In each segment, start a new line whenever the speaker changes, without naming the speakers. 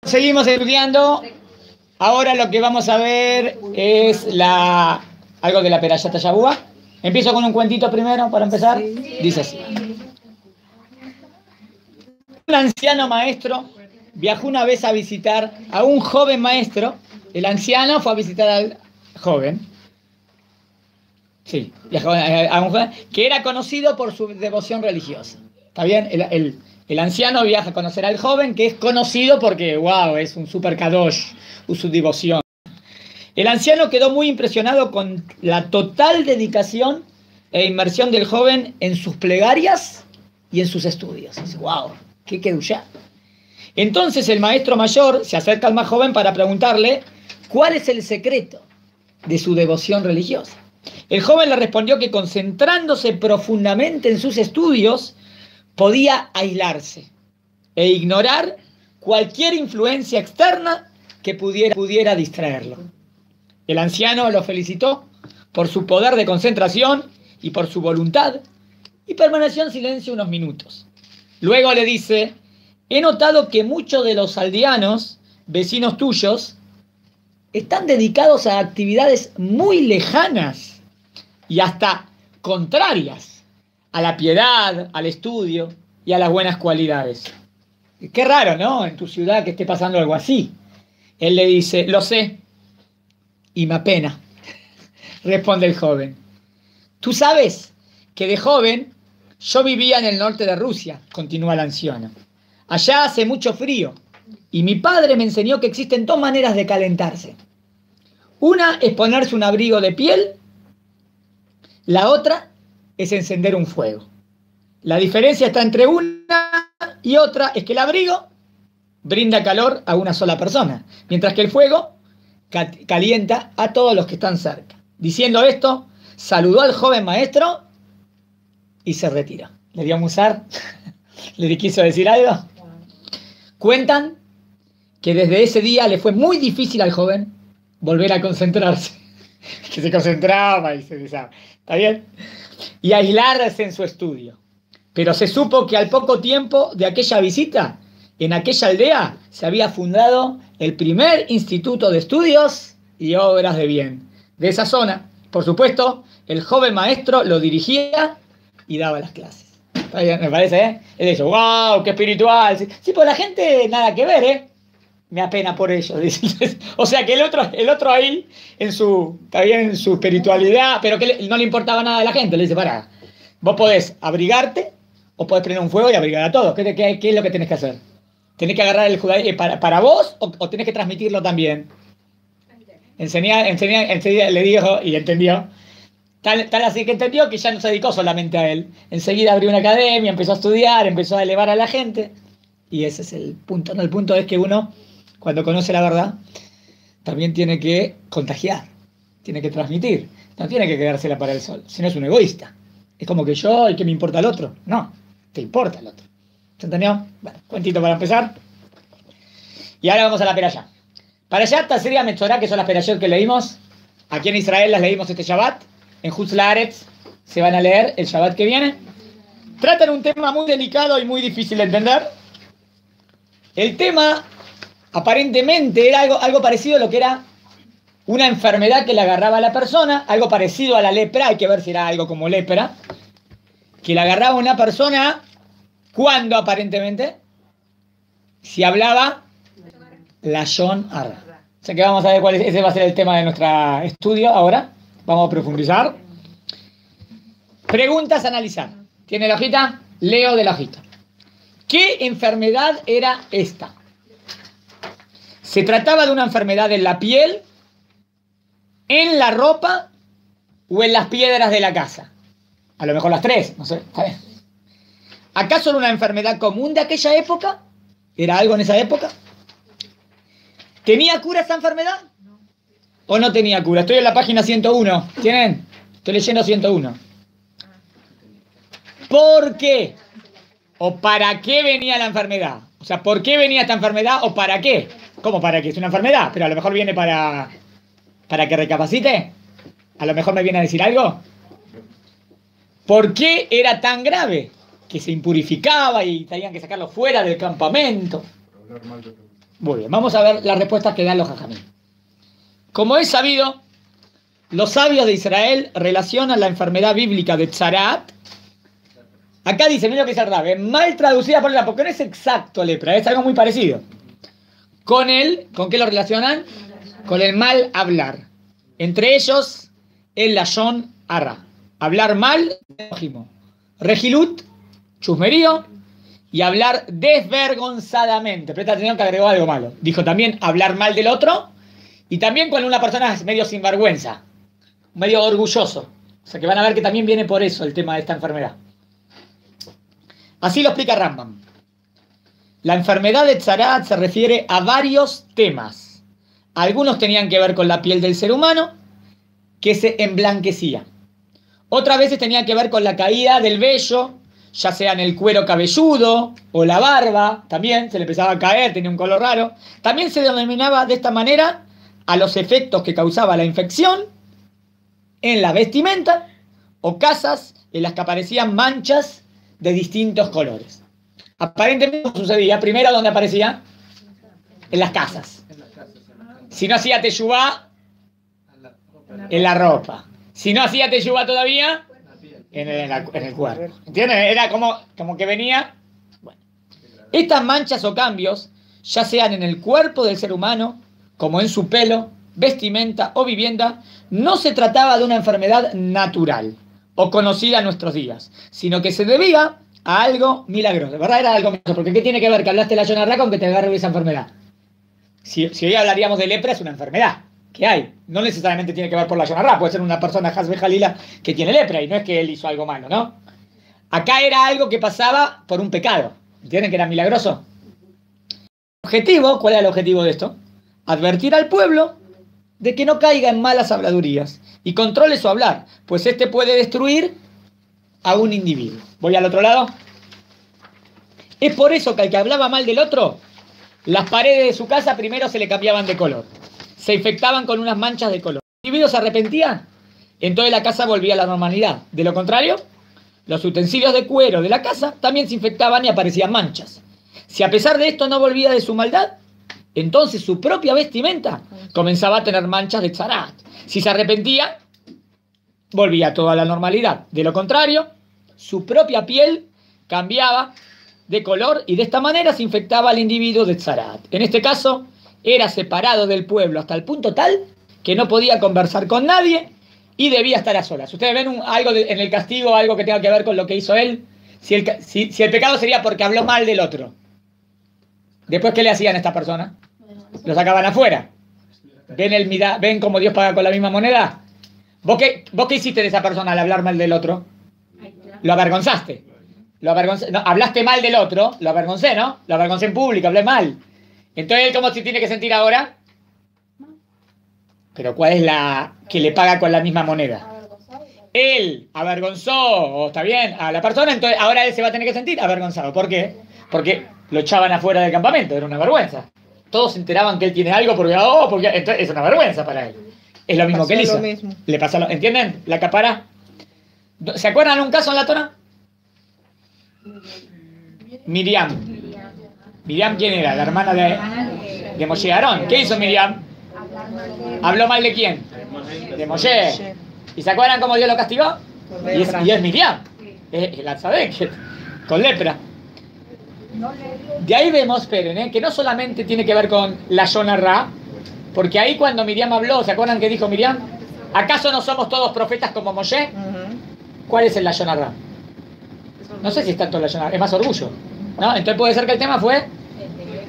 Seguimos estudiando. Ahora lo que vamos a ver es algo de la Perashat Shavua. Empiezo con un cuentito primero para empezar. Dice así. Un anciano maestro viajó una vez a visitar a un joven maestro. El anciano fue a visitar al joven. Sí, viajó a un joven que era conocido por su devoción religiosa. ¿Está bien? El anciano viaja a conocer al joven que es conocido porque, wow, es un super kadosh, su devoción. El anciano quedó muy impresionado con la total dedicación e inmersión del joven en sus plegarias y en sus estudios. Dice, wow, qué kedushá. Entonces el maestro mayor se acerca al más joven para preguntarle cuál es el secreto de su devoción religiosa. El joven le respondió que concentrándose profundamente en sus estudios, podía aislarse e ignorar cualquier influencia externa que pudiera distraerlo. El anciano lo felicitó por su poder de concentración y por su voluntad y permaneció en silencio unos minutos. Luego le dice, he notado que muchos de los aldeanos, vecinos tuyos, están dedicados a actividades muy lejanas y hasta contrarias a la piedad, al estudio y a las buenas cualidades. Qué raro, ¿no? En tu ciudad que esté pasando algo así. Él le dice, lo sé, y me apena, responde el joven. Tú sabes que de joven yo vivía en el norte de Rusia, continúa el anciano. Allá hace mucho frío, y mi padre me enseñó que existen dos maneras de calentarse. Una es ponerse un abrigo de piel, la otra es encender un fuego. La diferencia está entre una y otra es que el abrigo brinda calor a una sola persona, mientras que el fuego calienta a todos los que están cerca. Diciendo esto, saludó al joven maestro y se retiró. ¿Le dio a musar? ¿Le quiso decir algo? Cuentan que desde ese día le fue muy difícil al joven volver a concentrarse. Que se concentraba y se desaba. ¿Está bien? Y aislarse en su estudio. Pero se supo que al poco tiempo de aquella visita, en aquella aldea, se había fundado el primer instituto de estudios y obras de bien de esa zona. Por supuesto, el joven maestro lo dirigía y daba las clases. ¿Está bien? Me parece, ¿eh? Él dice, wow, qué espiritual. Sí, pues la gente nada que ver, ¿eh? Me apena por ello. O sea que el otro ahí, está bien, en su espiritualidad, pero que no le importaba nada a la gente. Le dice, pará, vos podés abrigarte o podés prender un fuego y abrigar a todos. ¿Qué es lo que tenés que hacer? ¿Tenés que agarrar el judaísmo para vos o tenés que transmitirlo también? Enseguida le dijo y entendió. Tal así que entendió que ya no se dedicó solamente a él. Enseguida abrió una academia, empezó a estudiar, empezó a elevar a la gente. Y ese es el punto. No, el punto es que uno, cuando conoce la verdad, también tiene que contagiar, tiene que transmitir. No tiene que quedársela para el sol, si no es un egoísta. Es como que yo, y que me importa el otro. No, te importa el otro. ¿Se entendió? Bueno, cuentito para empezar. Y ahora vamos a la perashá. Perashat Tazria Metzorah, que son las perashot que leímos. Aquí en Israel las leímos este Shabbat. En Hutz Laaretz se van a leer el Shabbat que viene. Tratan un tema muy delicado y muy difícil de entender. El tema, aparentemente, era algo parecido a lo que era una enfermedad que le agarraba a la persona, algo parecido a la lepra, hay que ver si era algo como lepra, que le agarraba a una persona cuando aparentemente, si hablaba Lashon Hara. O sea que vamos a ver ese va a ser el tema de nuestro estudio ahora. Vamos a profundizar. Preguntas a analizar. ¿Tiene la hojita? Leo de la hojita. ¿Qué enfermedad era esta? ¿Se trataba de una enfermedad en la piel, en la ropa o en las piedras de la casa? A lo mejor las tres, no sé. Está bien. ¿Acaso era una enfermedad común de aquella época? ¿Era algo en esa época? ¿Tenía cura esta enfermedad? ¿O no tenía cura? Estoy en la página 101. ¿Tienen? Estoy leyendo 101. ¿Por qué? ¿O para qué venía la enfermedad? O sea, ¿por qué venía esta enfermedad o para qué? ¿Cómo para qué? Es una enfermedad, pero a lo mejor viene para que recapacite. A lo mejor me viene a decir algo. ¿Por qué era tan grave? Que se impurificaba y tenían que sacarlo fuera del campamento. Muy bien, vamos a ver las respuestas que dan los jajamim. Como es sabido, los sabios de Israel relacionan la enfermedad bíblica de Tzarat. Acá dice, mira lo que dice Rab, mal traducida por la, porque no es exacto lepra, es algo muy parecido. ¿Con qué lo relacionan? Con el mal hablar. Entre ellos, el lashon hara, hablar mal del prójimo. Regilut, chusmerío, y hablar desvergonzadamente. Presta atención que agregó algo malo. Dijo también hablar mal del otro, y también cuando una persona es medio sinvergüenza, medio orgulloso. O sea que van a ver que también viene por eso el tema de esta enfermedad. Así lo explica Rambam. La enfermedad de Tzarat se refiere a varios temas. Algunos tenían que ver con la piel del ser humano, que se emblanquecía. Otras veces tenían que ver con la caída del vello, ya sea en el cuero cabelludo o la barba, también se le empezaba a caer, tenía un color raro. También se denominaba de esta manera a los efectos que causaba la infección en la vestimenta o casas en las que aparecían manchas de distintos colores. Aparentemente sucedía, primero, ¿dónde aparecía? En las casas. Si no hacía teshuvá, en la ropa. Si no hacía teshuvá todavía, en el cuerpo. ¿Entienden? Era como que venía. Bueno. Estas manchas o cambios, ya sean en el cuerpo del ser humano, como en su pelo, vestimenta o vivienda, no se trataba de una enfermedad natural o conocida en nuestros días, sino que se debía a algo milagroso. De verdad era algo milagroso, porque ¿qué tiene que ver que hablaste de la Lashon Hara con que te agarre esa enfermedad? Si hoy hablaríamos de lepra, es una enfermedad que hay. No necesariamente tiene que ver por la Lashon Hara, puede ser una persona Hasbe Jalila que tiene lepra y no es que él hizo algo malo, ¿no? Acá era algo que pasaba por un pecado. ¿Entienden que era milagroso? ¿Objetivo? ¿Cuál era el objetivo de esto? Advertir al pueblo de que no caiga en malas habladurías y controle su hablar, pues este puede destruir a un individuo. Voy al otro lado. Es por eso que al que hablaba mal del otro, las paredes de su casa primero se le cambiaban de color. Se infectaban con unas manchas de color. El individuo se arrepentía, entonces la casa volvía a la normalidad. De lo contrario, los utensilios de cuero de la casa también se infectaban y aparecían manchas. Si a pesar de esto no volvía de su maldad, entonces su propia vestimenta comenzaba a tener manchas de Tzarat. Si se arrepentía, volvía todo a la normalidad. De lo contrario, su propia piel cambiaba de color y de esta manera se infectaba al individuo de Tzarat. En este caso, era separado del pueblo hasta el punto tal que no podía conversar con nadie y debía estar a solas. ¿Ustedes ven algo en el castigo, algo que tenga que ver con lo que hizo él? Si el pecado sería porque habló mal del otro, ¿después qué le hacían a esta persona? Lo sacaban afuera. ¿Ven cómo Dios paga con la misma moneda? ¿Vos qué hiciste de esa persona al hablar mal del otro? Lo avergonzaste. No, hablaste mal del otro, lo avergoncé, ¿no? Lo avergoncé en público, hablé mal. Entonces, ¿cómo se tiene que sentir ahora? Pero ¿cuál es la que le paga con la misma moneda? Él avergonzó, ¿está bien? A la persona, entonces ahora él se va a tener que sentir avergonzado. ¿Por qué? Porque lo echaban afuera del campamento, era una vergüenza. Todos se enteraban que él tiene algo porque entonces es una vergüenza para él. Es lo mismo que él hizo. Le pasó ¿entienden? La capara. ¿Se acuerdan de un caso en la Torá? Miriam. ¿Miriam quién era? La hermana de Moshe Aarón. ¿Qué hizo Miriam? ¿Habló mal de quién? De Moshe. ¿Y se acuerdan cómo Dios lo castigó? Y es Miriam. Es la Tzadek, con lepra. De ahí vemos, esperen, que no solamente tiene que ver con la Lashon Hara, porque ahí cuando Miriam habló, ¿se acuerdan qué dijo Miriam? ¿Acaso no somos todos profetas como Moshe? ¿Cuál es el Lashon Hara? No sé si es tanto el Lashon Hara, es más orgullo, ¿no? Entonces puede ser que el tema fue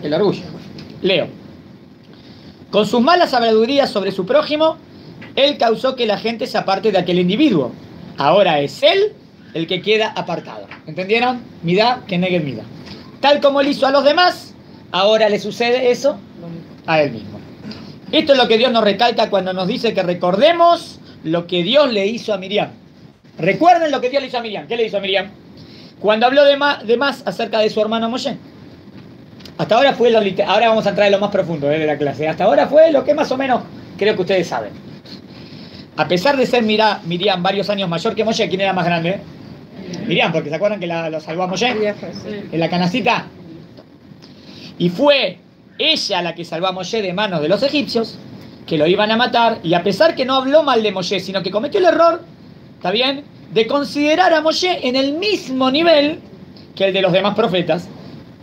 el orgullo. Leo. Con sus malas habladurías sobre su prójimo, él causó que la gente se aparte de aquel individuo. Ahora es él el que queda apartado. ¿Entendieron? Midá que negue midá. Tal como él hizo a los demás, ahora le sucede eso a él mismo. Esto es lo que Dios nos recalca cuando nos dice que recordemos lo que Dios le hizo a Miriam. Recuerden lo que Dios le hizo a Miriam. ¿Qué le hizo a Miriam? Cuando habló de más acerca de su hermano Moshe. Hasta ahora fue ahora vamos a entrar en lo más profundo de la clase. Hasta ahora fue lo que más o menos creo que ustedes saben. A pesar de ser Miriam varios años mayor que Moshe, ¿quién era más grande? Miriam, porque ¿se acuerdan que lo salvó a Moshe? En la canastita. Y fue ella la que salvó a Moshe de manos de los egipcios, que lo iban a matar, y a pesar que no habló mal de Moshe, sino que cometió el error, ¿está bien?, de considerar a Moshe en el mismo nivel que el de los demás profetas,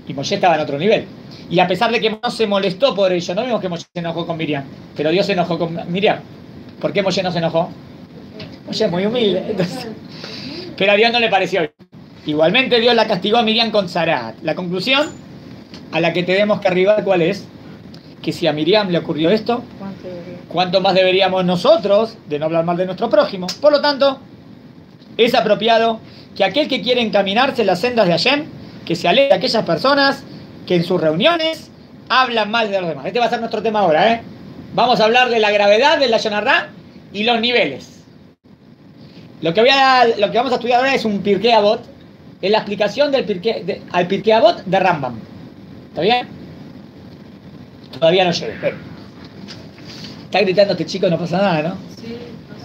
y Moshe estaba en otro nivel. Y a pesar de que no se molestó por ello, no vimos que Moshe se enojó con Miriam, pero Dios se enojó con Miriam. ¿Por qué Moshe no se enojó? Moshe es muy humilde, entonces, pero a Dios no le pareció bien. Igualmente Dios la castigó a Miriam con Zarat. La conclusión a la que tenemos que arribar, ¿cuál es? Que si a Miriam le ocurrió esto, ¿cuánto más deberíamos nosotros de no hablar mal de nuestro prójimo? Por lo tanto, es apropiado que aquel que quiere encaminarse en las sendas de Hashem, que se aleje de aquellas personas que en sus reuniones hablan mal de los demás. Este va a ser nuestro tema ahora, ¿eh? Vamos a hablar de la gravedad del Lashon Hará y los niveles. Lo que vamos a estudiar ahora es un Pirkei Avot, es la explicación del al Pirkei Avot de Rambam. ¿Está bien? Todavía no llegué. Pero. Está gritando este chico, no pasa nada, ¿no?
Sí.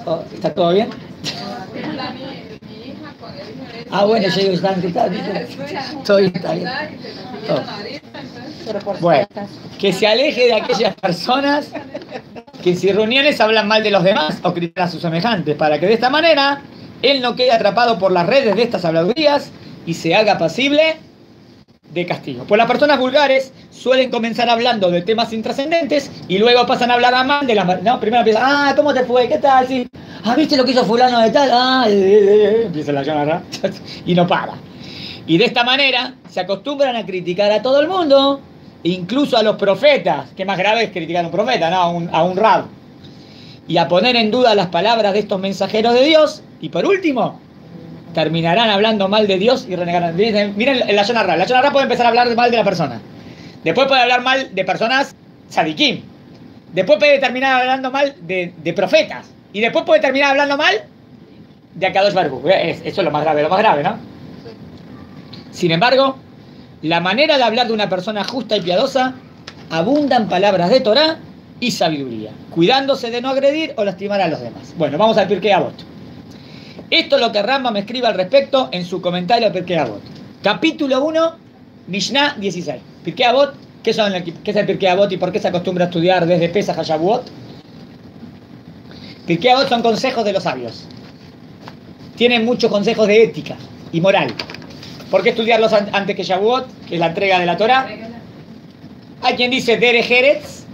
Oh, ¿está todo bien? Ah, bueno, yo digo, están gritando. Estoy, está bien. Todo. Bueno, que se aleje de aquellas personas que en sus reuniones hablan mal de los demás o critican a sus semejantes, para que de esta manera él no quede atrapado por las redes de estas habladurías y se haga pasible de castigo. Pues las personas vulgares suelen comenzar hablando de temas intrascendentes y luego pasan a hablar a mal de las... No, primero empiezan, ah, ¿cómo te fue? ¿Qué tal? Sí. Ah, ¿viste lo que hizo fulano de tal? Ah, empieza la llamada y no para. Y de esta manera se acostumbran a criticar a todo el mundo, incluso a los profetas, que más grave es criticar a un profeta, ¿no? A un rab. Y a poner en duda las palabras de estos mensajeros de Dios. Y por último, terminarán hablando mal de Dios y renegarán. Miren el Lashon Hará. El Lashon Hará puede empezar a hablar mal de la persona. Después puede hablar mal de personas tzadikim. Después puede terminar hablando mal de profetas. Y después puede terminar hablando mal de Akadosh Baruj Hu. Eso es lo más grave, ¿no? Sin embargo, la manera de hablar de una persona justa y piadosa abundan palabras de Torá y sabiduría, cuidándose de no agredir o lastimar a los demás. Bueno, vamos al Pirkei Avot. Esto es lo que Rambam me escribe al respecto en su comentario al Pirkei Avot. Capítulo 1, Mishnah 16. Pirkei Avot, ¿qué es el Pirkei Avot y por qué se acostumbra a estudiar desde Pesach a Shavuot? Pirkei Avot son consejos de los sabios. Tienen muchos consejos de ética y moral. ¿Por qué estudiarlos antes que Shavuot, que es la entrega de la Torah? Hay quien dice Derech Eretz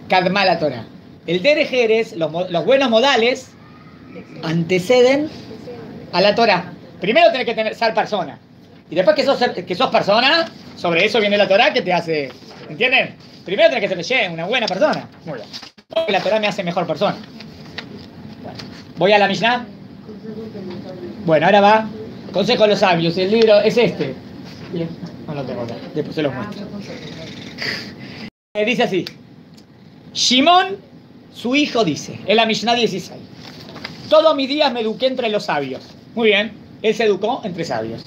Kadma la Torah. El Derech Eretz, los buenos modales, anteceden a la Torah. Primero tenés que ser persona. Y después que sos persona, sobre eso viene la Torah que te hace... ¿Entienden? Primero tenés que ser una buena persona. Muy bien. Porque la Torah me hace mejor persona. Bueno, voy a la Mishnah. Bueno, ahora va. Consejo de los sabios. El libro es este. Bien. No lo tengo acá. Después se los muestro. Dice así. Shimón, su hijo, dice. En la Mishnah 16. Todos mis días me eduqué entre los sabios. Muy bien. Él se educó entre sabios.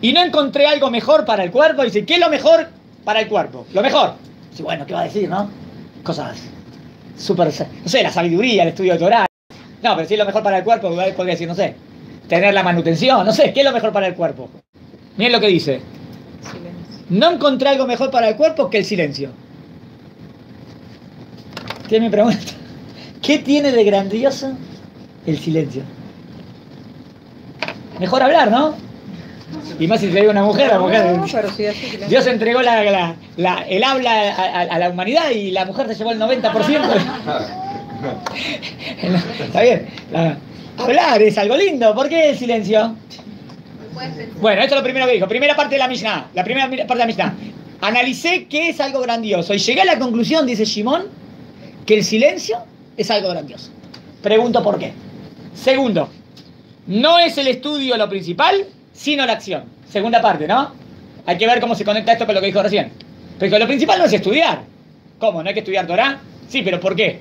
Y no encontré algo mejor para el cuerpo. Dice, ¿qué es lo mejor para el cuerpo? Lo mejor. Dice, bueno, ¿qué va a decir, no? Cosas súper... No sé, la sabiduría, el estudio de Torah. No, pero si es lo mejor para el cuerpo, podría decir, no sé, tener la manutención. No sé, ¿qué es lo mejor para el cuerpo? Miren lo que dice. Silencio. No encontré algo mejor para el cuerpo que el silencio. ¿Qué me pregunta? ¿Qué tiene de grandioso el silencio? Mejor hablar, ¿no? Y más si te digo una mujer, la mujer. No, pero sí, Dios entregó el habla a la humanidad y la mujer se llevó el 90%. Está bien. Hablar es algo lindo. ¿Por qué el silencio? Bueno, esto es lo primero que dijo. Primera parte de la Mishnah. La primera parte de la Mishnah. Analicé qué es algo grandioso y llegué a la conclusión, dice Shimón, que el silencio es algo grandioso. Pregunto por qué. Segundo, no es el estudio lo principal, sino la acción. Segunda parte, ¿no? Hay que ver cómo se conecta esto con lo que dijo recién. Pero lo principal no es estudiar. ¿Cómo? ¿No hay que estudiar Torah? Sí, pero ¿por qué?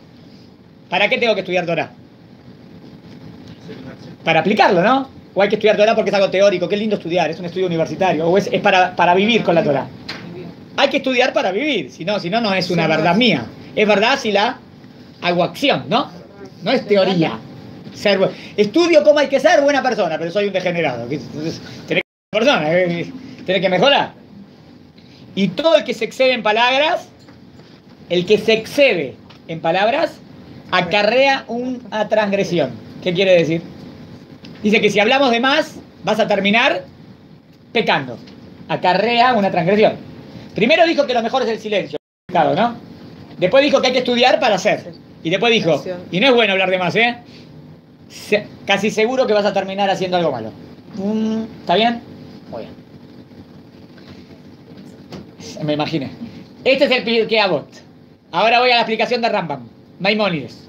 ¿Para qué tengo que estudiar Torah? Para aplicarlo, ¿no? O hay que estudiar Torah porque es algo teórico. Qué lindo estudiar, es un estudio universitario. O es para vivir con la Torah. Hay que estudiar para vivir. Si no es una verdad mía. Es verdad si la hago acción, ¿no? No es teoría. Estudio cómo hay que ser buena persona, pero soy un degenerado. Entonces, tenés que ser persona, tenés que mejorar. Y todo el que se excede en palabras, acarrea una transgresión. ¿Qué quiere decir? Dice que si hablamos de más, vas a terminar pecando. Acarrea una transgresión. Primero dijo que lo mejor es el silencio, ¿no? Después dijo que hay que estudiar para hacer. Y después dijo, y no es bueno hablar de más, ¿eh? Casi seguro que vas a terminar haciendo algo malo. ¿Está bien? Muy bien. Me imaginé. Este es el Pirkei Avot. Ahora voy a la explicación de Rambam. Maimónides.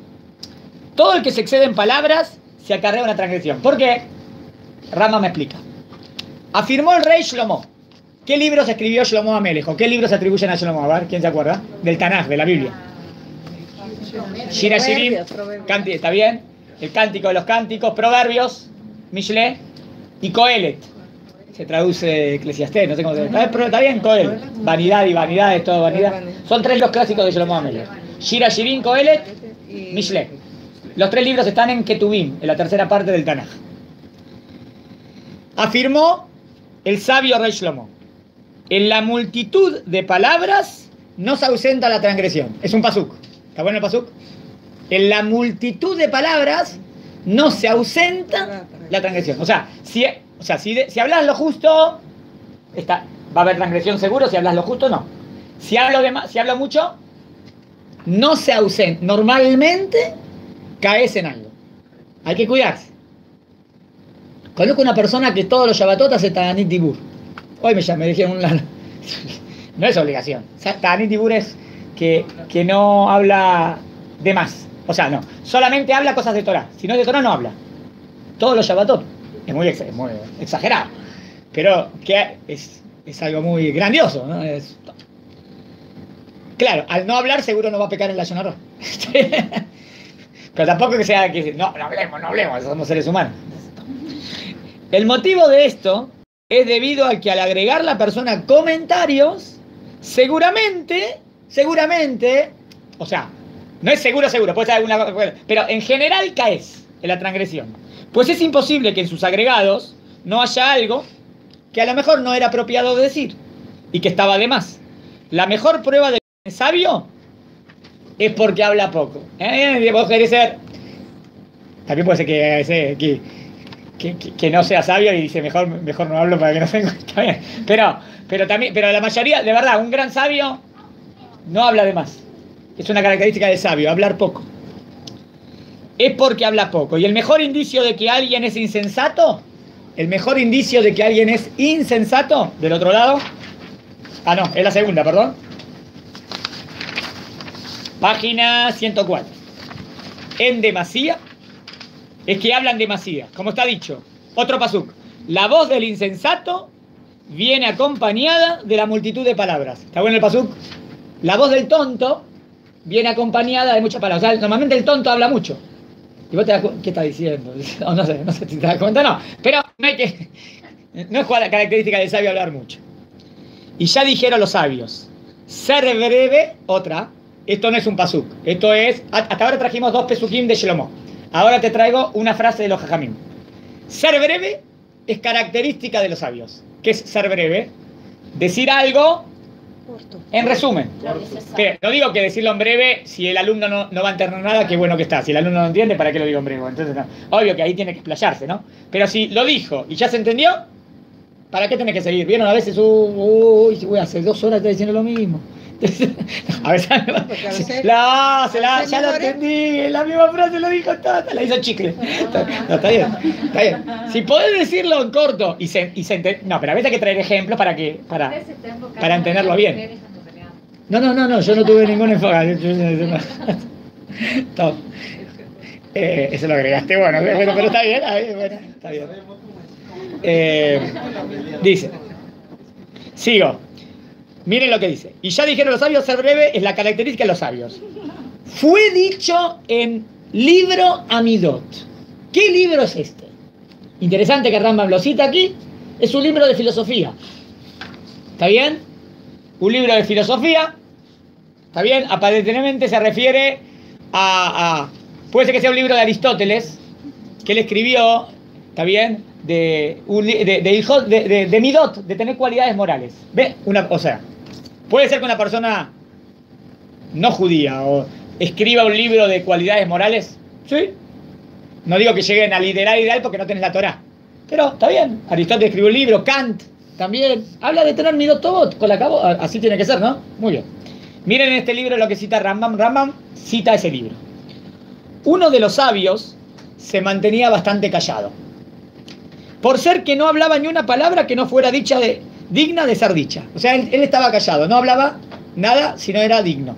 Todo el que se excede en palabras se acarrea una transgresión. ¿Por qué? Rambam me explica. Afirmó el rey Shlomo. ¿Qué libros escribió Shlomo Amelech? ¿O qué libros se atribuyen a Shlomo? A ver, ¿quién se acuerda? Del Tanaj, de la Biblia. Shira Shirim, ¿está bien? El Cántico de los Cánticos, Proverbios, Mishle y Coelet. Se traduce Eclesiastés, no sé cómo se dice. Pero está bien, Coelet. Vanidad y vanidad, es todo vanidad. Son tres los clásicos de Shlomo Amelech. Shira Shirim, Coelet, Mishle. Los tres libros están en Ketuvim, en la tercera parte del Tanaj. Afirmó el sabio rey Shlomo: en la multitud de palabras no se ausenta la transgresión. Es un pasuk. ¿Está bueno el pasuk? En la multitud de palabras no se ausenta la transgresión. O sea, si hablas lo justo, va a haber transgresión seguro. Si hablas lo justo, no. Si hablo mucho, no se ausenta. Normalmente caes en algo. Hay que cuidarse. Conozco una persona que todos los Shabbatot hace Ta'anit Dibur. Hoy me dijeron no es obligación. Ta'anit Dibur es que no habla de más. O sea, no. Solamente habla cosas de Torah. Si no es de Torah, no habla. Todos los Shabbatot. Es muy exagerado. Pero que es algo muy grandioso, ¿no? Claro, al no hablar seguro no va a pecar en la Yonah Rá. Pero tampoco que sea que no hablemos, somos seres humanos. El motivo de esto es debido a que al agregar la persona comentarios, seguramente, o sea, no es seguro, puede ser alguna cosa, pero en general caes en la transgresión. Pues es imposible que en sus agregados no haya algo que a lo mejor no era apropiado de decir y que estaba de más. La mejor prueba de que es sabio es porque habla poco. Vos querés ser... También puede ser que no sea sabio y dice mejor no hablo para que no tenga... Está bien. Pero la mayoría, de verdad, un gran sabio no habla de más. Es una característica del sabio, hablar poco. Es porque habla poco. Y el mejor indicio de que alguien es insensato, del otro lado... no, es la segunda, perdón. Página 104. En demasía, es que hablan demasía. Como está dicho, otro pasuk. La voz del insensato viene acompañada de la multitud de palabras. ¿Está bueno el pasuk? La voz del tonto viene acompañada de muchas palabras. O sea, normalmente el tonto habla mucho. Y vos te das cuenta, ¿qué está diciendo? No sé si te das cuenta, no. Pero no es característica del sabio hablar mucho. Y ya dijeron los sabios, ser breve, otra. Esto no es un pasuk. Esto es, hasta ahora trajimos 2 pesukim de Shlomo. Ahora te traigo una frase de los Jajamim. Ser breve es característica de los sabios. ¿Qué es ser breve? Decir algo en resumen. Pero no digo que decirlo en breve, si el alumno no va a entender nada, qué bueno que está. Si el alumno no entiende, ¿para qué lo digo en breve? Entonces, no. Obvio que ahí tiene que explayarse, ¿no? Pero si lo dijo y ya se entendió, ¿para qué tenés que seguir? ¿Vieron? A veces, hace 2 horas está diciendo lo mismo. A ver, ya lo entendí, la misma frase lo dijo toda, la hizo chicle. Está bien. Si podés decirlo en corto y se no, pero a veces hay que traer ejemplos para entenderlo bien. No, yo no tuve ningún enfoque. Eso lo agregaste, bueno, pero está bien. Dice, sigo. Miren lo que dice. Y ya dijeron los sabios, ser breve es la característica de los sabios. Fue dicho en libro Amidot. ¿Qué libro es este? Interesante que Rambam lo cita aquí. Es un libro de filosofía. ¿Está bien? Un libro de filosofía. ¿Está bien? Aparentemente se refiere puede ser que sea un libro de Aristóteles, que él escribió, ¿está bien? De Midot, de tener cualidades morales. ¿Ve? O sea, Puede ser que una persona no judía o escriba un libro de cualidades morales. Sí. No digo que lleguen al ideal porque no tenés la Torá. Pero está bien. Aristóteles escribió un libro, Kant también. Habla de tener midot tovot con la cabo. Así tiene que ser, ¿no? Muy bien. Miren en este libro lo que cita Rambam. Rambam cita ese libro. Uno de los sabios se mantenía bastante callado. Por ser que no hablaba ni una palabra que no fuera digna de ser dicha. O sea, él estaba callado. No hablaba nada si no era digno.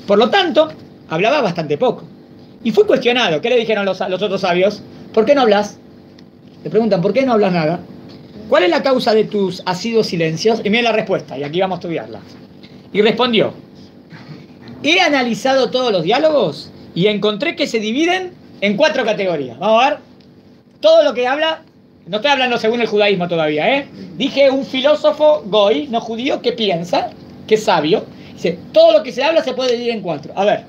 Por lo tanto, hablaba bastante poco. Y fue cuestionado. ¿Qué le dijeron los otros sabios? ¿Por qué no hablas? Le preguntan, ¿por qué no hablas nada? ¿Cuál es la causa de tus asiduos silencios? Y miren la respuesta, y aquí vamos a estudiarla. Y respondió, he analizado todos los diálogos y encontré que se dividen en 4 categorías. Vamos a ver. Todo lo que habla, no estoy hablando según el judaísmo todavía, ¿eh? Dije un filósofo goy, no judío, que piensa, que es sabio. Dice, todo lo que se habla se puede dividir en 4. A ver,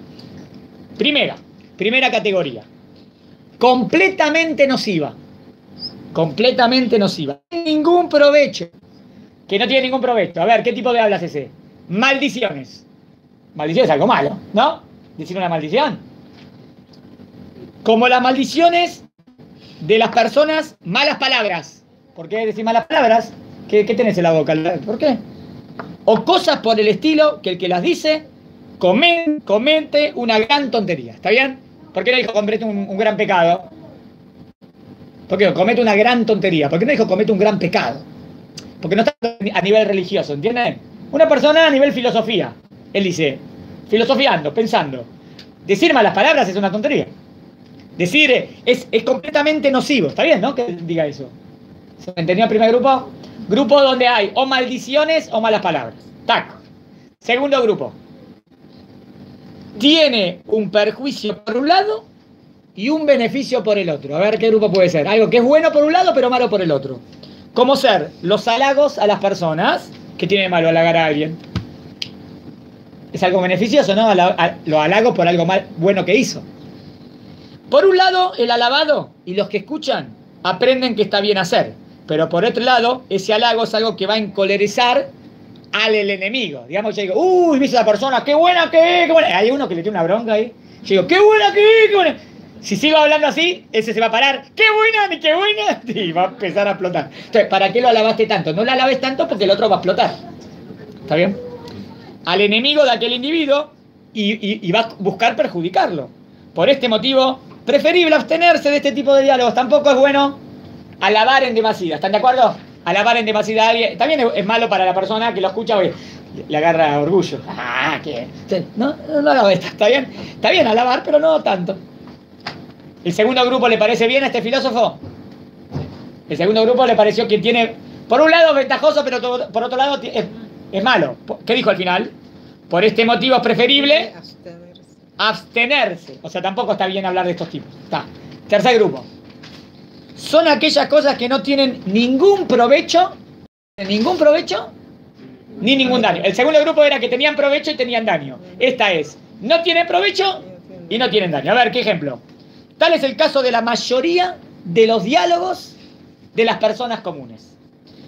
primera categoría. Completamente nociva. Completamente nociva. Ningún provecho. Que no tiene ningún provecho. A ver, ¿qué tipo de habla es ese? Maldiciones. Maldición es algo malo, ¿no? Decir una maldición. Como las maldiciones de las personas, malas palabras. ¿Por qué decir malas palabras? ¿Qué tenés en la boca? ¿Por qué? O cosas por el estilo que el que las dice comete una gran tontería. ¿Está bien? ¿Por qué no dijo comete un gran pecado? ¿Por qué? Comete una gran tontería. ¿Por qué no dijo comete un gran pecado? Porque no está a nivel religioso, ¿entienden? Una persona a nivel filosofía. Él dice, filosofiando, pensando. Decir malas palabras es una tontería. Decir es completamente nocivo. ¿Está bien, no? Que diga eso. ¿Se entendió el primer grupo? Grupo donde hay o maldiciones o malas palabras. Tac. Segundo grupo. Tiene un perjuicio por un lado y un beneficio por el otro. A ver qué grupo puede ser. Algo que es bueno por un lado pero malo por el otro. ¿Cómo ser? Los halagos a las personas. ¿Qué tiene de malo halagar a alguien? Es algo beneficioso, ¿no? Lo halago por algo bueno que hizo. Por un lado, el alabado y los que escuchan aprenden que está bien hacer. Pero por otro lado, ese halago es algo que va a encolerizar al enemigo. Digamos, yo digo, uy, viste a esa persona, qué buena que es, qué buena. Hay uno que le tiene una bronca ahí. Yo digo, qué buena que es, qué buena. Si sigo hablando así, ese se va a parar, qué buena, ni qué buena, y va a empezar a explotar. Entonces, ¿para qué lo alabaste tanto? No lo alabes tanto porque el otro va a explotar. ¿Está bien? Al enemigo de aquel individuo y va a buscar perjudicarlo. Por este motivo, preferible abstenerse de este tipo de diálogos. Tampoco es bueno alabar en demasía. ¿Están de acuerdo? Alabar en demasía a alguien. También es malo para la persona que lo escucha, oye, le agarra orgullo. Ah, ¿qué? No alabes, ¿está bien? Está bien alabar, pero no tanto. ¿El segundo grupo le parece bien a este filósofo? El segundo grupo le pareció que tiene, por un lado, ventajoso, pero por otro lado es malo. ¿Qué dijo al final? Por este motivo es preferible abstenerse. O sea, tampoco está bien hablar de estos tipos. Está. Tercer grupo. Son aquellas cosas que no tienen ningún provecho, ni ningún daño. El segundo grupo era que tenían provecho y tenían daño. Esta es, no tienen provecho y no tienen daño. A ver, ¿qué ejemplo? Tal es el caso de la mayoría de los diálogos de las personas comunes.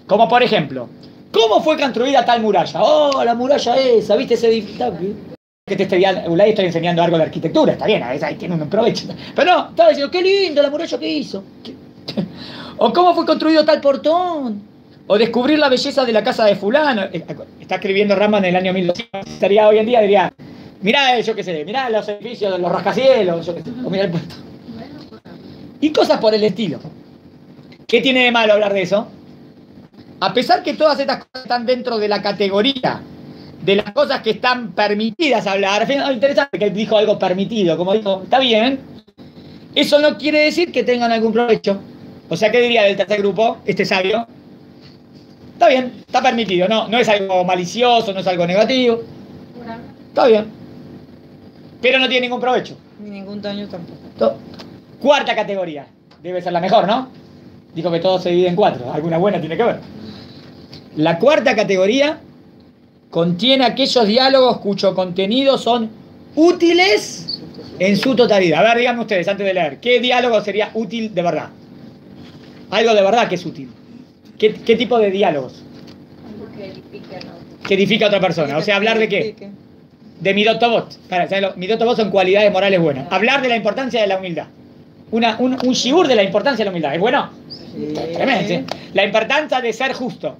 Como por ejemplo, ¿cómo fue construida tal muralla? Oh, la muralla esa, ¿viste ese edificio? Que te estoy enseñando algo de arquitectura, está bien, a veces ahí tiene un provecho. Pero no, estaba diciendo, qué lindo la muralla que hizo. O cómo fue construido tal portón. O descubrir la belleza de la casa de fulano. Está escribiendo Rambam en el año 1200. Estaría hoy en día, diría, mirá, yo qué sé, mirá los edificios de los rascacielos, yo qué sé, o mirá el puerto. Y cosas por el estilo. ¿Qué tiene de malo hablar de eso? A pesar que todas estas cosas están dentro de la categoría de las cosas que están permitidas hablar. Interesante que él dijo algo permitido, como dijo, está bien. Eso no quiere decir que tengan algún provecho. O sea, ¿qué diría del tercer grupo, este sabio? Está bien, está permitido, no es algo malicioso, no es algo negativo. Está bien. Pero no tiene ningún provecho.
Ni ningún daño tampoco.
Cuarta categoría. Debe ser la mejor, ¿no? Dijo que todo se divide en 4. Alguna buena tiene que ver. La cuarta categoría contiene aquellos diálogos cuyo contenido son útiles en su totalidad. A ver, díganme ustedes, antes de leer, ¿qué diálogo sería útil de verdad? Algo de verdad que es útil. ¿Qué tipo de diálogos? que edifica a otra persona. O sea, ¿hablar de qué? De midot tovot. Midot tovot son cualidades morales buenas. Hablar de la importancia de la humildad. Un shiur de la importancia de la humildad. ¿Es bueno?
Sí.
Tremendo, ¿sí? La importancia de ser justo.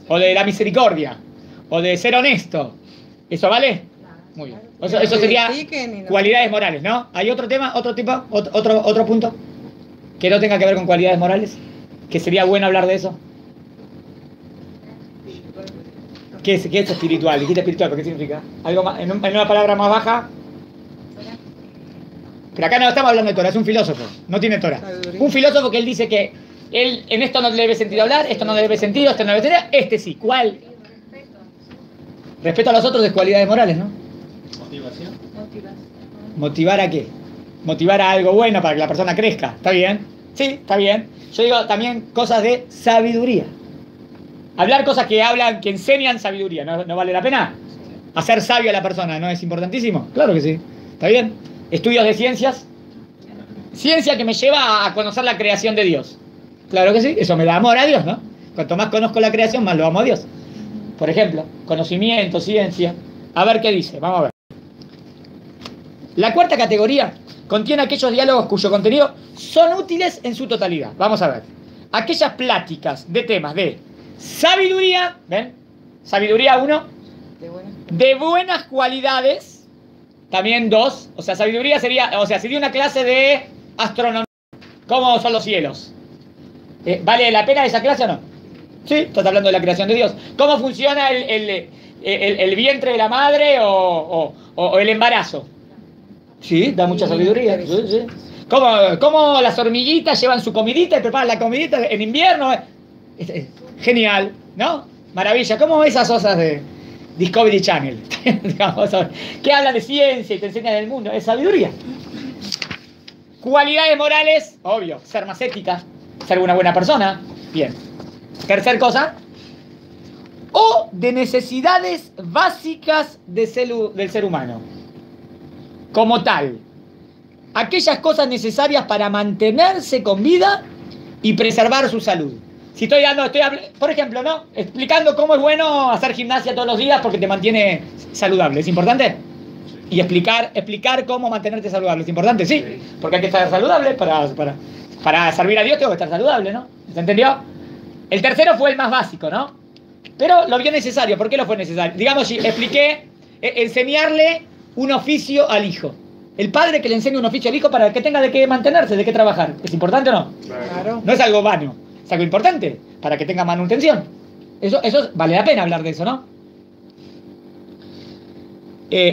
O de la misericordia. O de ser honesto. ¿Eso vale? Muy bien. Eso sería cualidades morales, ¿no? ¿Hay otro tema? ¿Otro punto? Que no tenga que ver con cualidades morales. Que sería bueno hablar de eso. ¿Qué es espiritual? Dijiste espiritual, ¿pero qué significa? ¿Algo más, en una palabra más baja? Pero acá no estamos hablando de Torah, es un filósofo, no tiene Torah. Un filósofo que él dice que él en esto no le debe sentido hablar, esto no le debe sentido, esto no le debe sentido, este sí. ¿Cuál? Respeto a los otros es cualidades morales, ¿no?
Motivación.
¿Motivar a qué? Motivar a algo bueno para que la persona crezca. ¿Está bien? Sí, está bien. Yo digo también cosas de sabiduría. Hablar cosas que enseñan sabiduría, ¿no vale la pena? Hacer sabio a la persona, ¿no es importantísimo? Claro que sí. ¿Está bien? Estudios de ciencias. Ciencia que me lleva a conocer la creación de Dios. Claro que sí, eso me da amor a Dios, ¿no? Cuanto más conozco la creación, más lo amo a Dios. Por ejemplo, conocimiento, ciencia. A ver qué dice, vamos a ver. La cuarta categoría contiene aquellos diálogos cuyo contenido son útiles en su totalidad. Vamos a ver. Aquellas pláticas de temas de sabiduría, ¿ven? Sabiduría 1, de buenas cualidades, también 2, o sea, sabiduría sería una clase de astronomía, ¿cómo son los cielos? ¿Vale la pena esa clase o no? Sí, estás hablando de la creación de Dios. ¿Cómo funciona el vientre de la madre o el embarazo? Sí, da mucha sabiduría. Sí. ¿Cómo las hormiguitas llevan su comidita y preparan la comidita en invierno? Genial, ¿no? Maravilla. ¿Cómo esas cosas de Discovery Channel? ¿Qué habla de ciencia y te enseña del mundo? Es sabiduría. Cualidades morales, obvio. Ser más ética, ser una buena persona. Bien. Tercer cosa. O de necesidades básicas del ser humano. Como tal. Aquellas cosas necesarias para mantenerse con vida y preservar su salud. Si estoy por ejemplo, ¿no? Explicando cómo es bueno hacer gimnasia todos los días porque te mantiene saludable. ¿Es importante? Y explicar cómo mantenerte saludable. ¿Es importante? Sí. Porque hay que estar saludable para servir a Dios, tengo que estar saludable, ¿no? ¿Se entendió? El tercero fue el más básico, ¿no? Pero lo vio necesario. ¿Por qué lo fue necesario? Digamos, si expliqué enseñarle un oficio al hijo. El padre que le enseña un oficio al hijo para que tenga de qué mantenerse, de qué trabajar. ¿Es importante o no?
Claro.
No es algo vano, es algo importante para que tenga manutención. Eso vale la pena hablar de eso, ¿no?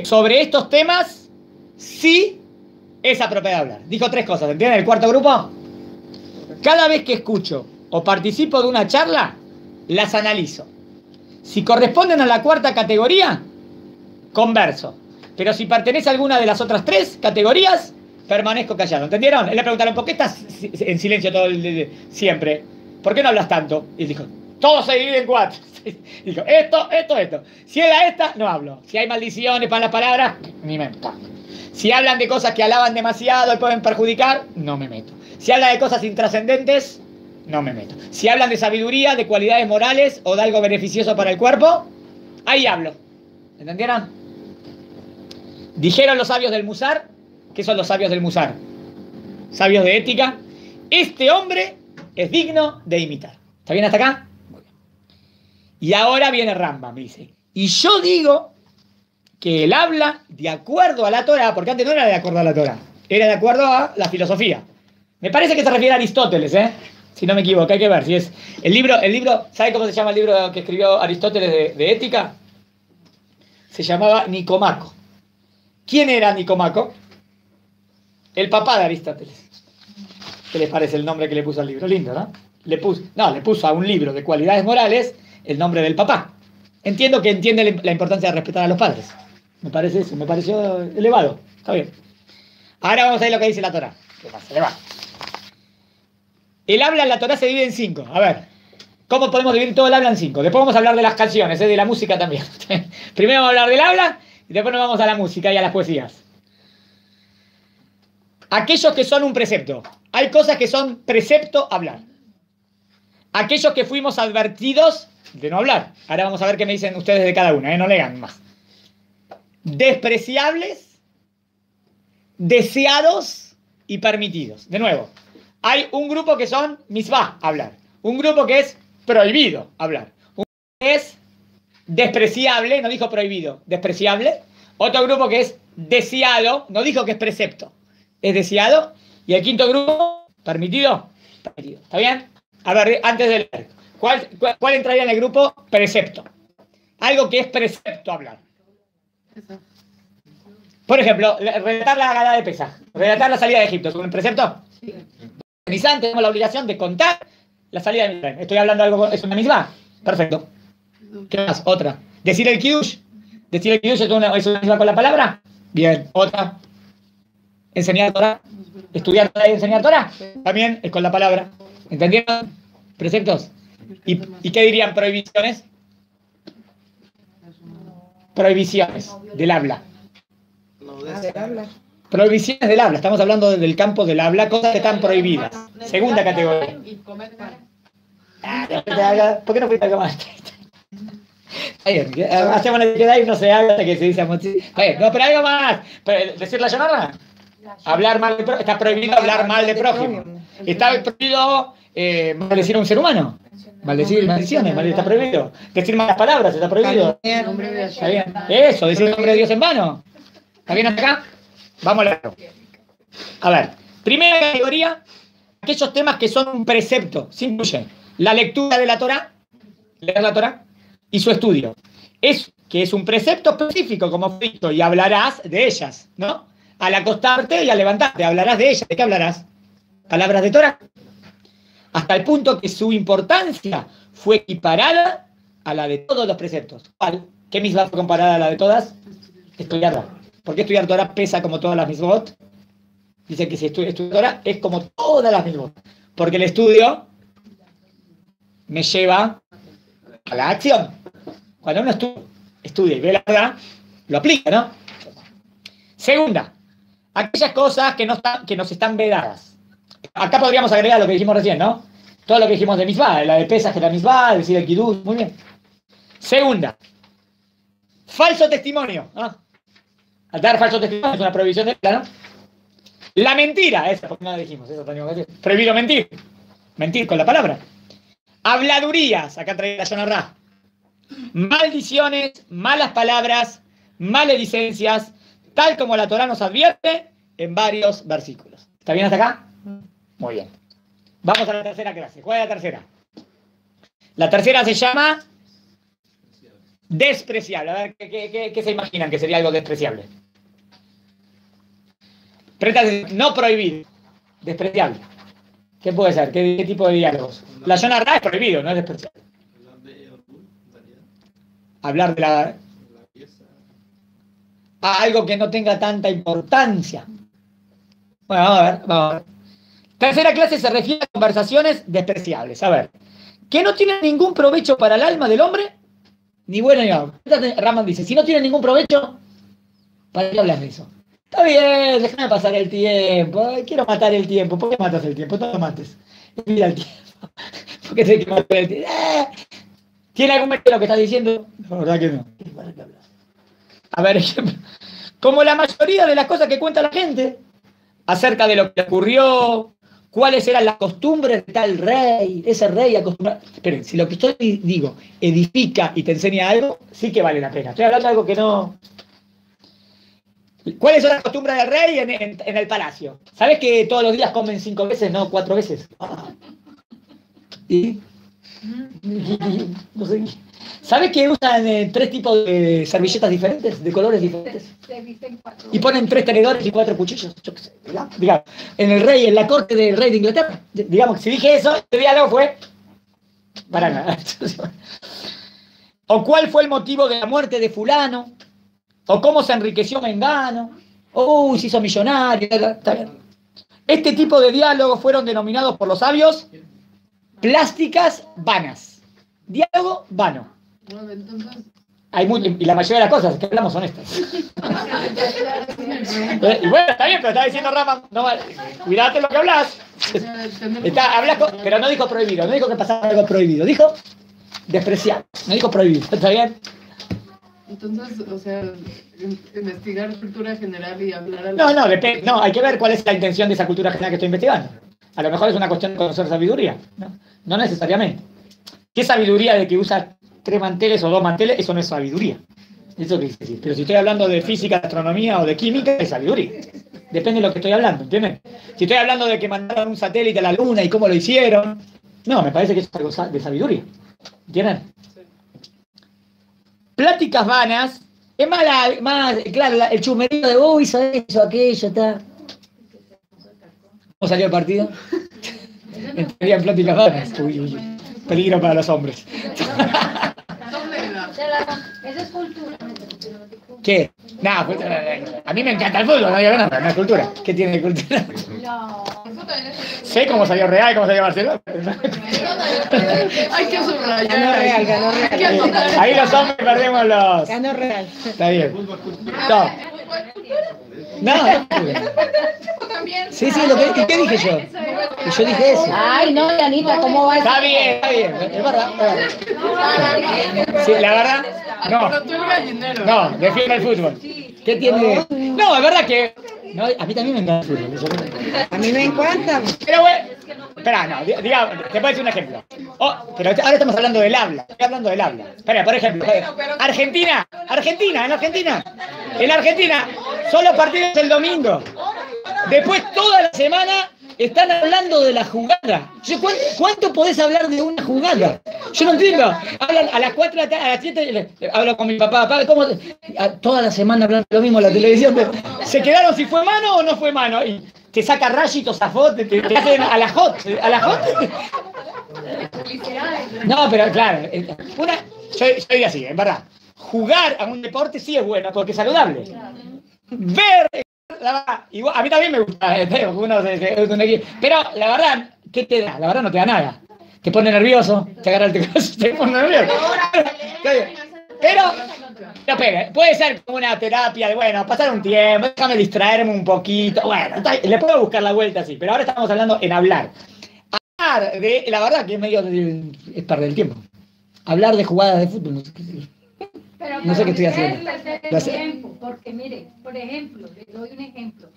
Sobre estos temas, sí es apropiado hablar. Dijo 3 cosas, ¿entienden? El cuarto grupo. Cada vez que escucho o participo de una charla, las analizo. Si corresponden a la cuarta categoría, converso. Pero si pertenece a alguna de las otras 3 categorías, permanezco callado. ¿Entendieron? Él le preguntaron, ¿por qué estás en silencio siempre? ¿Por qué no hablas tanto? Y él dijo, todo se divide en 4. Dijo, esto. Si era esta, no hablo. Si hay maldiciones para las palabras, ni me meto. Si hablan de cosas que alaban demasiado y pueden perjudicar, no me meto. Si hablan de cosas intrascendentes, no me meto. Si hablan de sabiduría, de cualidades morales o de algo beneficioso para el cuerpo, ahí hablo. ¿Entendieron? Dijeron los sabios del Musar. ¿Qué son los sabios del Musar? Sabios de ética. Este hombre es digno de imitar. ¿Está bien hasta acá? Muy bien. Y ahora viene Rambam, me dice. Y yo digo que él habla de acuerdo a la Torah, porque antes no era de acuerdo a la Torah, era de acuerdo a la filosofía. Me parece que se refiere a Aristóteles, si no me equivoco, hay que ver si es el libro, ¿sabe cómo se llama el libro que escribió Aristóteles de ética? Se llamaba Nicomaco. ¿Quién era Nicomaco? El papá de Aristóteles. ¿Qué les parece el nombre que le puso al libro? Lindo, ¿no? Le puso a un libro de cualidades morales el nombre del papá. Entiendo que entiende la importancia de respetar a los padres. Me pareció elevado. Está bien. Ahora vamos a ver lo que dice la Torá. ¿Qué pasa? Elevado. El habla en la Torá se divide en 5. A ver, ¿cómo podemos dividir todo el habla en 5? Después vamos a hablar de las canciones, de la música también. Primero vamos a hablar del habla y después nos vamos a la música y a las poesías. Aquellos que son un precepto. Hay cosas que son precepto hablar. Aquellos que fuimos advertidos de no hablar. Ahora vamos a ver qué me dicen ustedes de cada una, no lean más. Despreciables, deseados y permitidos. De nuevo, hay un grupo que son misvá, hablar. Un grupo que es prohibido hablar. Un grupo que es despreciable, no dijo prohibido, despreciable. Otro grupo que es deseado, no dijo que es precepto, es deseado. Y el quinto grupo, permitido, permitido. ¿Está bien? A ver, antes de leer, ¿cuál entraría en el grupo precepto? Algo que es precepto hablar. Por ejemplo, relatar la gala de Pesaj, relatar la salida de Egipto, ¿es un precepto? Sí. En Nisan tenemos la obligación de contar la salida de Mitzrayim. Estoy hablando de algo, ¿es una misma? Perfecto. ¿Qué más? Otra. Decir el Kiddush. Decir el Kiddush es una misma con la palabra. Bien. Otra. Enseñar Torah. Estudiar Torah y enseñar Torah. También es con la palabra. ¿Entendieron? Preceptos. ¿Y qué dirían prohibiciones? Prohibiciones del habla. Prohibiciones del habla. Estamos hablando del campo del habla, cosas que están prohibidas. Segunda categoría. ¿Por qué no fuiste algo más? Hacemos la etiqueta y no se habla que se dice no, pero algo más. ¿Decir la Yonarra? Hablar mal de prójimo. Está prohibido hablar mal de prójimo. Está prohibido maldecir a un ser humano. Maldecir maldiciones, está prohibido. Decir malas palabras, está prohibido. ¿Está bien? Eso, decir el nombre de Dios en vano. ¿Está bien hasta acá? Vamos a leerlo. A ver, primera categoría, aquellos temas que son un precepto, se incluyen la lectura de la Torah, leer la Torah, y su estudio. Que es un precepto específico, como fue dicho, y hablarás de ellas, ¿no? Al acostarte y al levantarte, hablarás de ellas. ¿De qué hablarás? Palabras de Torah. Hasta el punto que su importancia fue equiparada a la de todos los preceptos. ¿Cuál? ¿Qué misma fue comparada a la de todas? Estudiarla. ¿Por qué estudiar Torah pesa como todas las misbot? Dice que si estudiar Torah es como todas las misbot. Porque el estudio me lleva a la acción. Cuando uno estudia y ve la verdad, lo aplica, ¿no? Segunda, aquellas cosas que nos están vedadas. Acá podríamos agregar lo que dijimos recién, ¿no? Todo lo que dijimos de misbah, la de pesas que la misbah, decir el kiddush, muy bien. Segunda, falso testimonio, ¿no? Al dar falso testimonio es una prohibición de la, ¿no? La mentira, esa, porque no la dijimos, eso teníamos que decir. Prohibido mentir. Mentir con la palabra. Habladurías, acá trae la Yonarra. Maldiciones, malas palabras, maledicencias, tal como la Torah nos advierte en varios versículos. ¿Está bien hasta acá? Muy bien. Vamos a la tercera clase. ¿Cuál es la tercera? La tercera se llama despreciable. A ver, ¿qué se imaginan que sería algo despreciable? No prohibido, despreciable. ¿Qué puede ser? ¿Qué tipo de diálogos? La Yonarra es prohibido, no es despreciable. Hablar de la... algo que no tenga tanta importancia. Bueno, vamos a ver. Tercera clase se refiere a conversaciones despreciables. A ver, que no tienen ningún provecho para el alma del hombre, ni bueno ni malo. Raman dice, si no tienen ningún provecho, ¿para qué hablas de eso? Está bien, déjame pasar el tiempo. Quiero matar el tiempo. ¿Por qué matas el tiempo? No lo mates. Mira el tiempo. ¿Por qué tenés que matar el tiempo? ¿Tiene algún mérito lo que estás diciendo? La verdad que no. A ver, ejemplo. Como la mayoría de las cosas que cuenta la gente acerca de lo que ocurrió, cuáles eran las costumbres de tal rey, ese rey acostumbrado. Esperen, si lo que yo digo edifica y te enseña algo, sí que vale la pena. Estoy hablando de algo que no... ¿Cuáles son las costumbres del rey en el palacio? ¿Sabes que todos los días comen 5 veces, no 4 veces? ¿Y? No sé. ¿Sabes que usan 3 tipos de servilletas diferentes, de colores diferentes? Y ponen 3 tenedores y 4 cuchillos. Yo qué sé, digamos, en la corte del rey de Inglaterra. Digamos que si dije eso, este diálogo fue para nada. ¿O cuál fue el motivo de la muerte de fulano? ¿O cómo se enriqueció Mengano? Se hizo millonario. Está bien. Este tipo de diálogos fueron denominados por los sabios plásticas vanas. Diálogo vano. Y la mayoría de las cosas que hablamos son estas. Y bueno, está bien, pero está diciendo Rama, no, cuídate lo que hablas. Pero no dijo prohibido, no dijo que pasaba algo prohibido. Dijo despreciar, no dijo prohibir, ¿está bien?
Entonces, o sea, investigar cultura general y hablar al...
No, hay que ver cuál es la intención de esa cultura general que estoy investigando. A lo mejor es una cuestión de conocer sabiduría, no necesariamente. ¿Qué sabiduría de que usa 3 manteles o 2 manteles? Eso no es sabiduría. Eso que dice. Pero si estoy hablando de física, de astronomía o de química, es sabiduría. Depende de lo que estoy hablando, ¿entienden? Si estoy hablando de que mandaron un satélite a la Luna y cómo lo hicieron, no, me parece que es algo de sabiduría. ¿Entienden? Pláticas vanas, es más claro, el chusmerío de, uy, ¿sabes eso, aquello, está? ¿Cómo salió el partido? Entrarían pláticas vanas. Uy. Peligro para los hombres.
Eso es cultura.
¿Qué? No, a mí me encanta el fútbol, no digo nada, no es cultura. ¿Qué tiene de cultura?
No.
Sé cómo salió Real y cómo salió Barcelona.
Hay que subrayar.
Ganó Real, ganó Real.
Ahí los hombres perdemos los...
Ganó Real.
Está bien. No. Sí, ¿qué dije yo? Y yo dije eso.
Ay, no, Anita, ¿cómo va a
Está bien, es verdad. Sí, la verdad, no.
Pero tú eres gallinero.
No, defiendo el fútbol. ¿Qué tiene? No, es verdad que... No, a mí también me encanta el fútbol.
A mí me encanta.
Pero bueno, espera, no, digamos, te puedo decir un ejemplo. Pero ahora estamos hablando del habla. Estoy hablando del habla. Espera, por ejemplo, Argentina, en Argentina, solo partidos el domingo. Después toda la semana están hablando de la jugada. ¿Cuánto podés hablar de una jugada? Yo no entiendo. Hablan a las 4 de la tarde, a las 7, hablo con mi papá, ¿cómo? Toda la semana hablan lo mismo en la televisión. ¿Se quedaron si fue mano o no fue mano? Y te saca rayitos a Fot, te hacen a la Hot. No, pero claro, soy así, en verdad. Jugar a un deporte sí es bueno, porque es saludable. Ver, igual, a mí también me gusta, pero la verdad, ¿qué te da? La verdad no te da nada. Te pone nervioso, te agarra el teclado, te pone nervioso. Pero puede ser como una terapia de, bueno, pasar un tiempo, déjame distraerme un poquito. Bueno, le puedo buscar la vuelta así, pero ahora estamos hablando en hablar. Hablar de, la verdad que es medio es perder el tiempo. Hablar de jugadas de fútbol, no sé qué estoy haciendo.
Tiempo, porque mire, por ejemplo, le doy un ejemplo.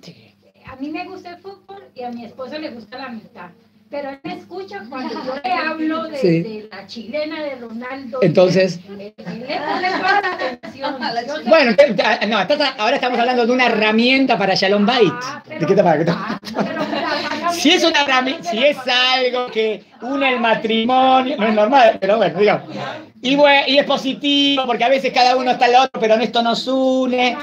A mí me gusta el fútbol y a mi esposo le gusta la mitad. Pero él me escucha cuando yo le hablo de la chilena de Ronaldo.
Entonces.
Él le pone toda la atención.
Bueno, no, ahora estamos hablando de una herramienta para Shalom Bait. ¿De qué te pasa? Si es una herramienta, si es algo que une el matrimonio, no es normal, pero bueno, digamos. Y es positivo, porque a veces cada uno está al otro, pero esto nos une.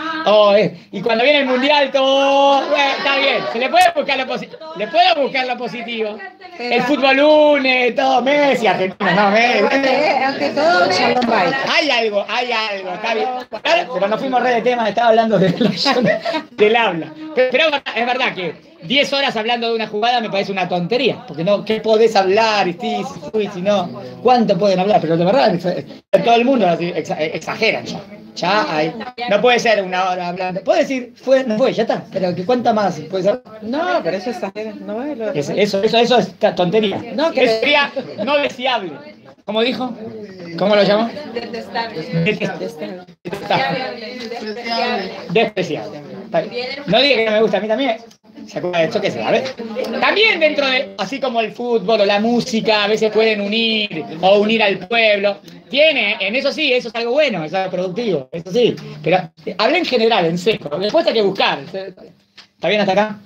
Y cuando viene el mundial, todo. Bueno, está bien, se le puede buscar lo positivo. Le puedo buscar lo positivo. El fútbol une, todo, Messi, Argentina, no, Messi.
Ante todo, Shalom Bait.
Hay algo, está bien. Pero no fuimos de tema, estaba hablando del habla. Pero es verdad que 10 horas hablando de una jugada me parece una tontería, porque no, ¿qué podés hablar? Si no, ¿cuánto pueden hablar? Pero de verdad, todo el mundo exageran ya. Ya hay. No puede ser una hora hablando. Puede decir, no fue, ya está. Pero ¿cuánta más puede ser?
No, pero eso exagera. No es lo
eso es tontería.
No,
que sería no deseable. ¿Cómo dijo? ¿Cómo lo llamó? Despreciable. No diga que no me gusta, a mí también. ¿Se acuerda de esto? ¿Qué se va a ver? También dentro de, así como el fútbol o la música, a veces pueden unir o unir al pueblo. En eso sí, eso es algo bueno, es algo productivo, eso sí. Pero hablé en general, en seco. Después hay que buscar. ¿Está bien hasta acá?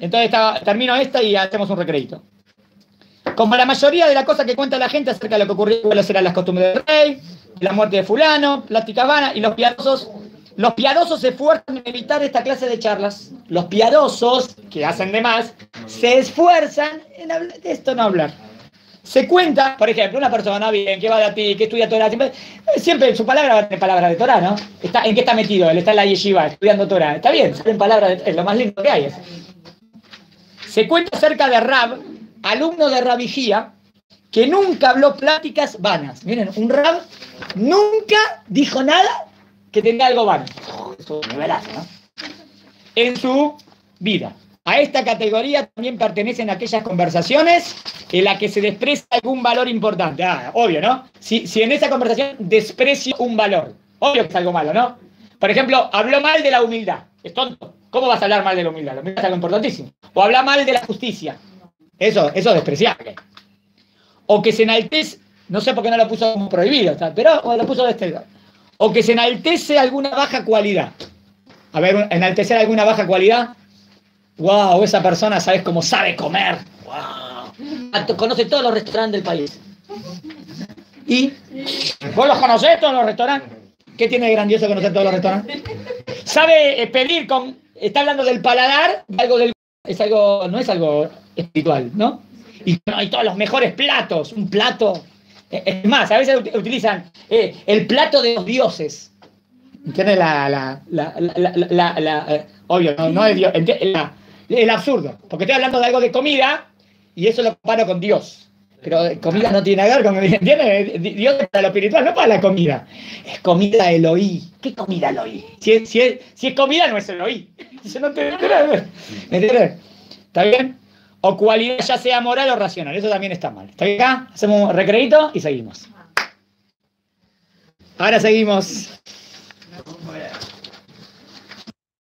Entonces termino esta y hacemos un recreito. Como la mayoría de las cosas que cuenta la gente acerca de lo que ocurrió, cuáles eran las costumbres del rey, la muerte de fulano, pláticas vanas, y los piadosos se esfuerzan en evitar esta clase de charlas. Los piadosos, que hacen de más, se esfuerzan en de esto no hablar. Se cuenta, por ejemplo, una persona bien, que va de ti, que estudia Torah, siempre su palabra va a tener palabras de Torah, ¿no? ¿En qué está metido? Él está en la yeshiva, estudiando Torah. Está bien, salen palabras, es lo más lindo que hay. Se cuenta acerca de Rab, alumno de Rabijía, que nunca habló pláticas vanas. Miren, un Rab nunca dijo nada que tenga algo vano. Eso es un nivelazo, ¿no? En su vida. A esta categoría también pertenecen aquellas conversaciones en las que se desprecia algún valor importante. Obvio, ¿no? Si en esa conversación desprecio un valor, obvio que es algo malo, ¿no? Por ejemplo, habló mal de la humildad. Es tonto. ¿Cómo vas a hablar mal de la humildad? La humildad es algo importantísimo. O habla mal de la justicia. Eso es despreciable. O que se enaltece, no sé por qué no lo puso como prohibido, pero lo puso de este lado. O que se enaltece alguna baja cualidad. A ver, enaltecer alguna baja cualidad. ¡Wow! Esa persona, ¿sabes cómo sabe comer? ¡Wow! Conoce todos los restaurantes del país. ¿Y? ¿Vos los conocés todos los restaurantes? ¿Qué tiene de grandioso conocer todos los restaurantes? ¿Sabe pedir con... Está hablando del paladar, algo del... no es algo espiritual, ¿no? Y hay todos los mejores platos, un plato... Es más, a veces utilizan el plato de los dioses. ¿Entiendes? Obvio, no es Dios. El absurdo. Porque estoy hablando de algo de comida y eso lo comparo con Dios. Pero comida no tiene nada que ver con... ¿Entiendes? Dios es para lo espiritual, no para la comida. Es comida Eloí. ¿Qué comida Eloí? Si es comida, no es Eloí. Eso no te enteras. ¿Me entiendes? ¿Está bien? O cualidad ya sea moral o racional. Eso también está mal. ¿Está bien acá? Hacemos un recreíto y seguimos. Ahora seguimos.